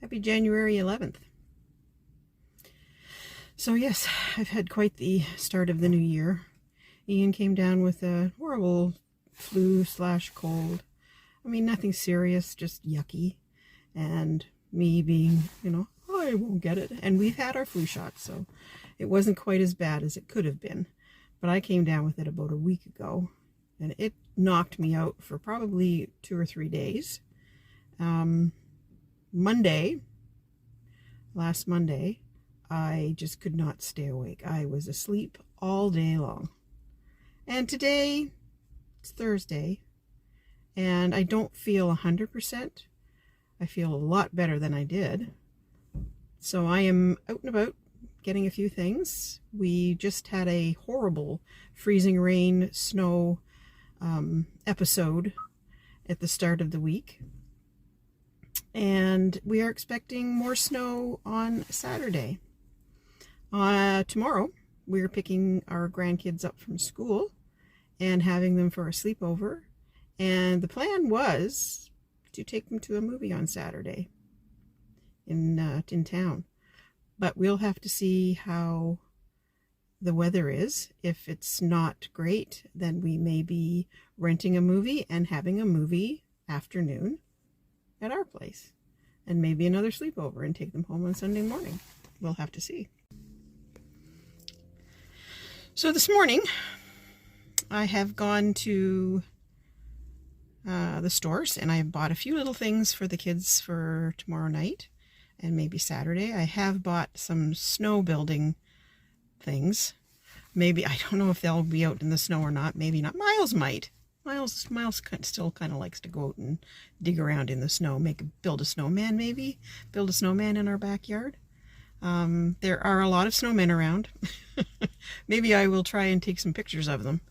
Happy January 11th. So yes, I've had quite the start of the new year. Ian came down with a horrible flu/cold. I mean, nothing serious, just yucky. And me being, I won't get it. And we've had our flu shots, so it wasn't quite as bad as it could have been. But I came down with it about a week ago, and it knocked me out for probably 2 or 3 days. Last Monday, I just could not stay awake. I was asleep all day long. And today, it's Thursday, and I don't feel 100%. I feel a lot better than I did. So I am out and about getting a few things. We just had a horrible freezing rain, snow episode at the start of the week. And we are expecting more snow on Saturday. Tomorrow, we're picking our grandkids up from school and having them for a sleepover. And the plan was to take them to a movie on Saturday in town. But we'll have to see how the weather is. If it's not great, then we may be renting a movie and having a movie afternoon at our place, and maybe another sleepover and take them home on Sunday morning. We'll have to see. So this morning I have gone to the stores, and I bought a few little things for the kids for tomorrow night and maybe Saturday. I have bought some snow building things. Maybe, I don't know if they'll be out in the snow or not. Maybe not. Miles might. Miles still kind of likes to go out and dig around in the snow, build a snowman maybe, build a snowman in our backyard. There are a lot of snowmen around. Maybe I will try and take some pictures of them.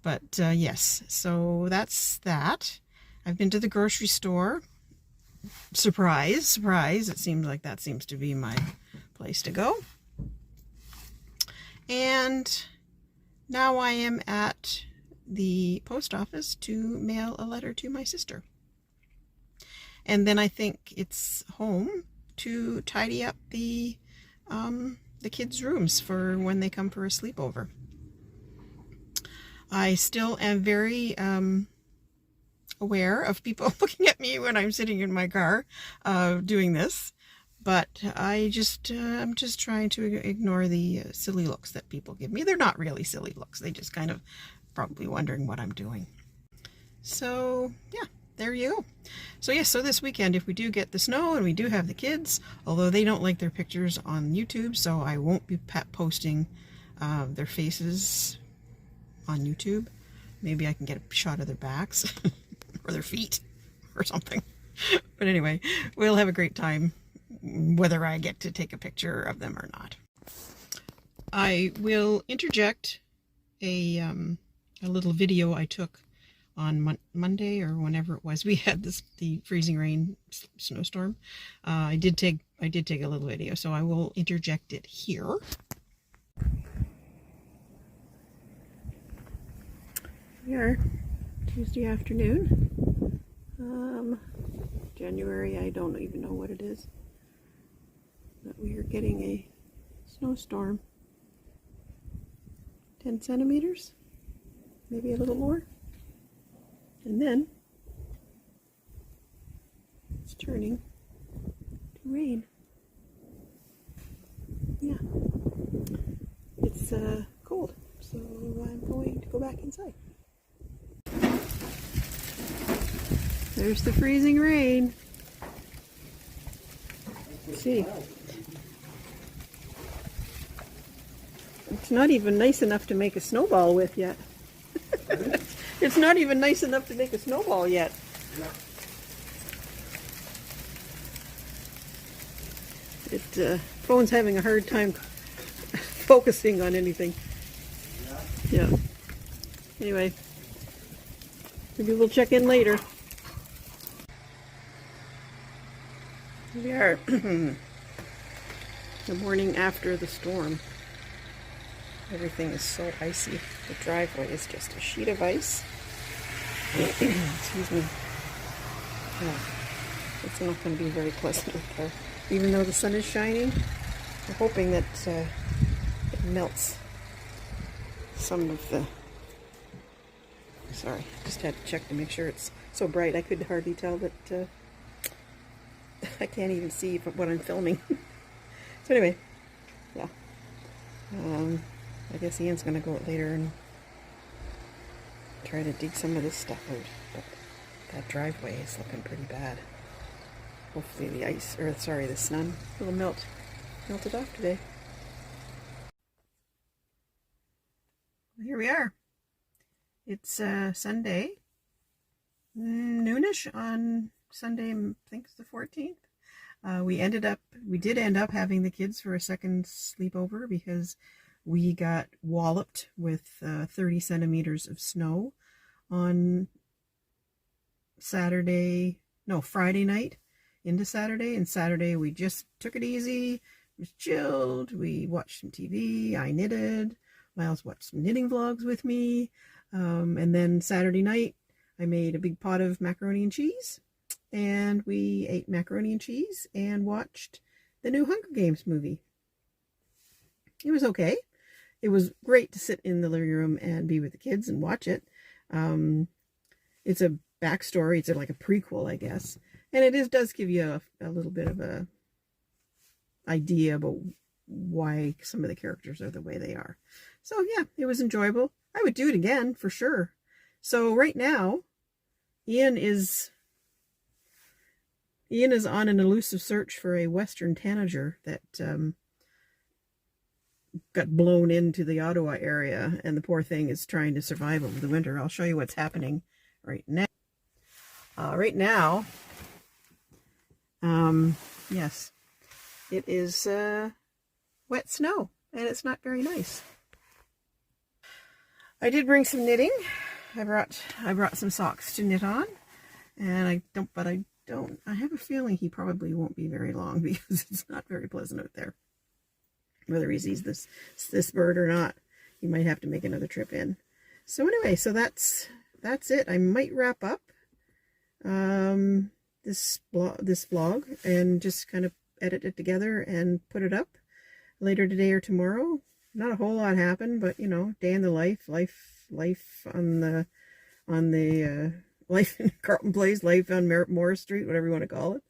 But yes, so that's that. I've been to the grocery store. Surprise, surprise. It seems like that seems to be my place to go. And now I am at the post office to mail a letter to my sister. And then I think it's home to tidy up the kids' rooms for when they come for a sleepover. I still am very aware of people looking at me when I'm sitting in my car doing this, but I'm just trying to ignore the silly looks that people give me. They're not really silly looks. They just kind of probably wondering what I'm doing. So yeah, there you go. So yes, so this weekend, if we do get the snow and we do have the kids, although they don't like their pictures on YouTube, so I won't be posting their faces on YouTube. Maybe I can get a shot of their backs or their feet or something. But anyway, we'll have a great time whether I get to take a picture of them or not. I will interject a little video I took on Monday or whenever it was. We had the freezing rain snowstorm. I did take a little video, so I will interject it here. We are Tuesday afternoon. January, I don't even know what it is. But we are getting a snowstorm. 10 centimeters, maybe a little more. And then it's turning to rain. Yeah, it's cold, so I'm going to go back inside. There's the freezing rain. Let's see. It's not even nice enough to make a snowball with yet. It's not even nice enough to make a snowball yet. Phone's having a hard time focusing on anything. Yeah. Anyway, maybe we'll check in later. Here we are. The morning after the storm. Everything is so icy. The driveway is just a sheet of ice. Excuse me. Yeah. It's not going to be very pleasant out there. Even though the sun is shining, I'm hoping that it melts some of the... Sorry, just had to check to make sure it's so bright. I could hardly tell that I can't even see what I'm filming. So anyway, yeah. I guess Ian's going to go out later and try to dig some of this stuff out. But that driveway is looking pretty bad. Hopefully the ice, or sorry, the snow will melted off today. Here we are. It's Sunday, noonish on Sunday, I think it's the 14th. We did end up having the kids for a second sleepover because we got walloped with 30 centimeters of snow on Friday night into Saturday. And Saturday we just took it easy, it was chilled, we watched some TV, I knitted, Miles watched some knitting vlogs with me. And then Saturday night, I made a big pot of macaroni and cheese, and we ate macaroni and cheese and watched the new Hunger Games movie. It was okay. It was great to sit in the living room and be with the kids and watch it. It's a backstory. It's like a prequel, I guess. And it does give you a little bit of a idea about why some of the characters are the way they are. So yeah, it was enjoyable. I would do it again for sure. So right now, Ian is on an elusive search for a Western tanager that got blown into the Ottawa area, and the poor thing is trying to survive over the winter. I'll show you what's happening right now. Yes, it is wet snow, and it's not very nice. I did bring some knitting. I brought some socks to knit on, and I have a feeling he probably won't be very long because it's not very pleasant out there. Whether he sees this bird or not, he might have to make another trip in. So anyway, so that's it. I might wrap up this vlog and just kind of edit it together and put it up later today or tomorrow. Not a whole lot happened, but you know, day in the life on the life in Carlton Place, life on Morris Street, whatever you want to call it.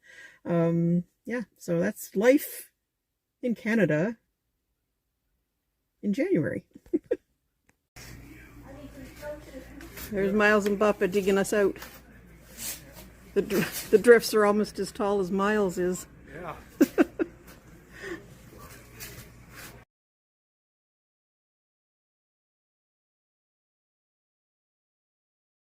Yeah, so that's life in Canada in January. There's Miles and Buppa digging us out. The drifts are almost as tall as Miles is. Yeah.